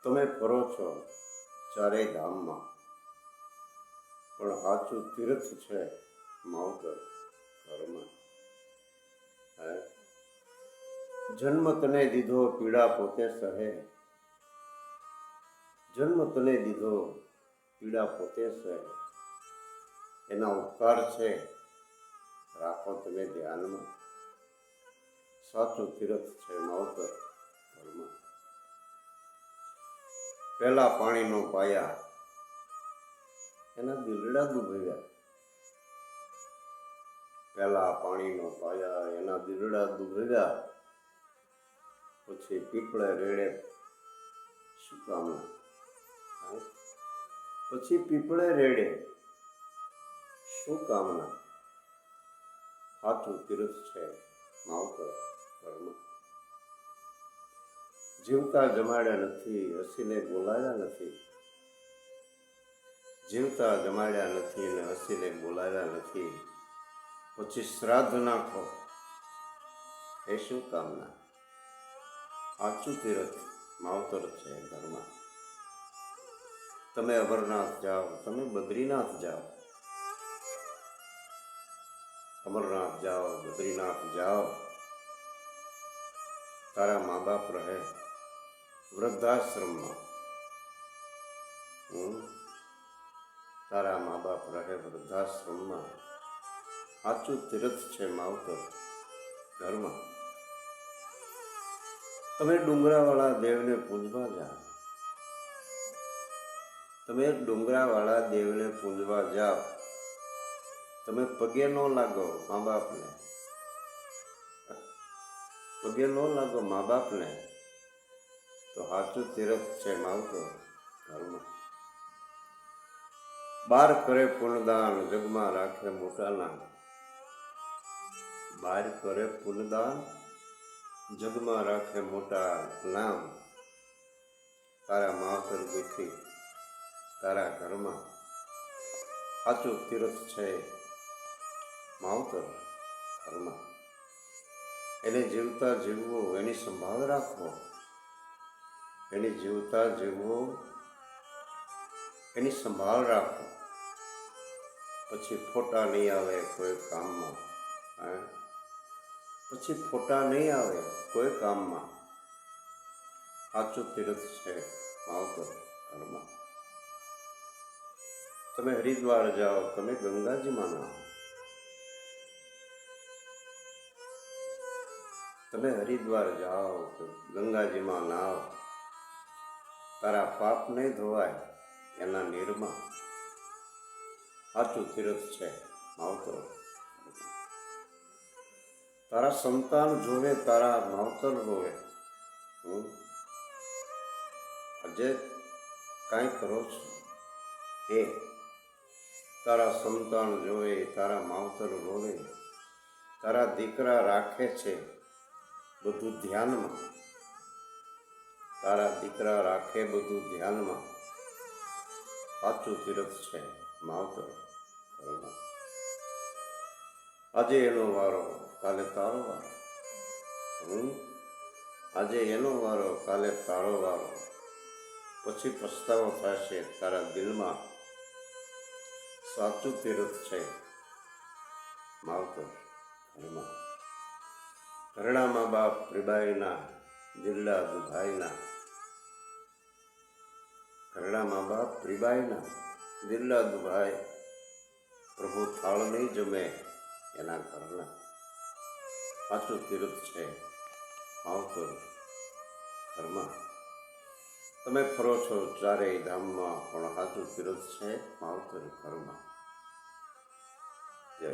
તમે ફરો છો ચારેય ધામમાં, પણ સાચું તીર્થ છે માવતર ઘરમાં. જન્મ તને દીધો પીડા પોતે સહે, જન્મ તને દીધો પીડા પોતે સહે, એના ઉપકાર છે રાખો તમે ધ્યાનમાં. સાચું તીર્થ છે માવતર ઘરમાં. પહેલા પાણીનો પાયા એના દિલડા દુભવ્યા, પહેલા પાણીનો પાયા એના દિલડા દુભવ્યા, પછી પીપળે રેડે શું કામના? પછી પીપળે રેડે શું કામના? સાચું તીર્થ છે માવતર ઘરમાં. જીવતા જમાડ્યા નથી, હસીને બોલાવ્યા નથી. જીવતા જમાડ્યા નથી ને હસીને બોલાવ્યા નથી, પછી શ્રાદ્ધ નાખો એ શું કામના? સાચું તીર્થ માવતર છે ઘરમાં. તમે અમરનાથ જાઓ, તમે બદ્રીનાથ જાઓ, અમરનાથ જાઓ, બદ્રીનાથ જાઓ, તારા મા બાપ રહે વૃદ્ધાશ્રમમાં. તારા મા બાપ રહે વૃદ્ધાશ્રમમાં. સાચું તીર્થ છે માવતર ઘરમાં. તમે ડુંગરાવાળા દેવને પૂજવા જાઓ, તમે ડુંગરાવાળા દેવને પૂજવા જાઓ, તમે પગે ન લાગો મા બાપને, પગે ન લાગો મા બાપને, તો સાચું તીર્થ છે માવતર ઘરમાં. બાર કરે પુણ્યદાન જગમાં રાખે મોટા નામ, બાર કરે પુણ્યદાન જગમાં રાખે મોટા નામ. તારા માવતર દુખી તારા ઘરમાં. સાચું તીર્થ છે માવતર ઘરમાં. એને જીવતા જીવવું, એની સંભાળ રાખવો, એની જીવતા જીવવું, એની સંભાળ રાખો, પછી ફોટા નહીં આવે કોઈ કામમાં. પછી ફોટા નહીં આવે કોઈ કામમાં. સાચું તીર્થ છે માવતર ઘરમાં. તમે હરિદ્વાર જાઓ, તમે ગંગાજીમાં નાહો, તમે હરિદ્વાર જાઓ તો ગંગાજીમાં નાહો, તારા પાપ નહીં ધોવાય એના નીરમાં. સાચું તીર્થ છે માવતર. તારા સંતાન જોવે, તારા માવતર રોવે. આજે કાંઈ કરો છો એ તારા સંતાન જોવે, તારા માવતર રોવે, તારા દીકરા રાખે છે બધું ધ્યાનમાં, તારા દીકરા રાખે બધું ધ્યાનમાં. સાચું તીર્થ છે માવતર ઘરમાં. આજે એનો વારો, કાલે તારો વારો. આજે એનો વારો, કાલે તારો વારો. પછી પસ્તાવો થશે તારા દિલમાં. સાચું તીર્થ છે માવતર ઘરમાં. ઘરડા મા બાપ પ્રિબાઈના દિલડા દુભાઈના, ઘરડા મા બાપ પ્રિબાઈના દિલડા દુભાઈ. પ્રભુ થાળ નહીં જમે એના ઘરના. સાચું તીર્થ છે માવતર ઘરમાં. તમે ફરો છો ચારેય ધામમાં, પણ સાચું તીર્થ છે માવતર ઘરમાં. જય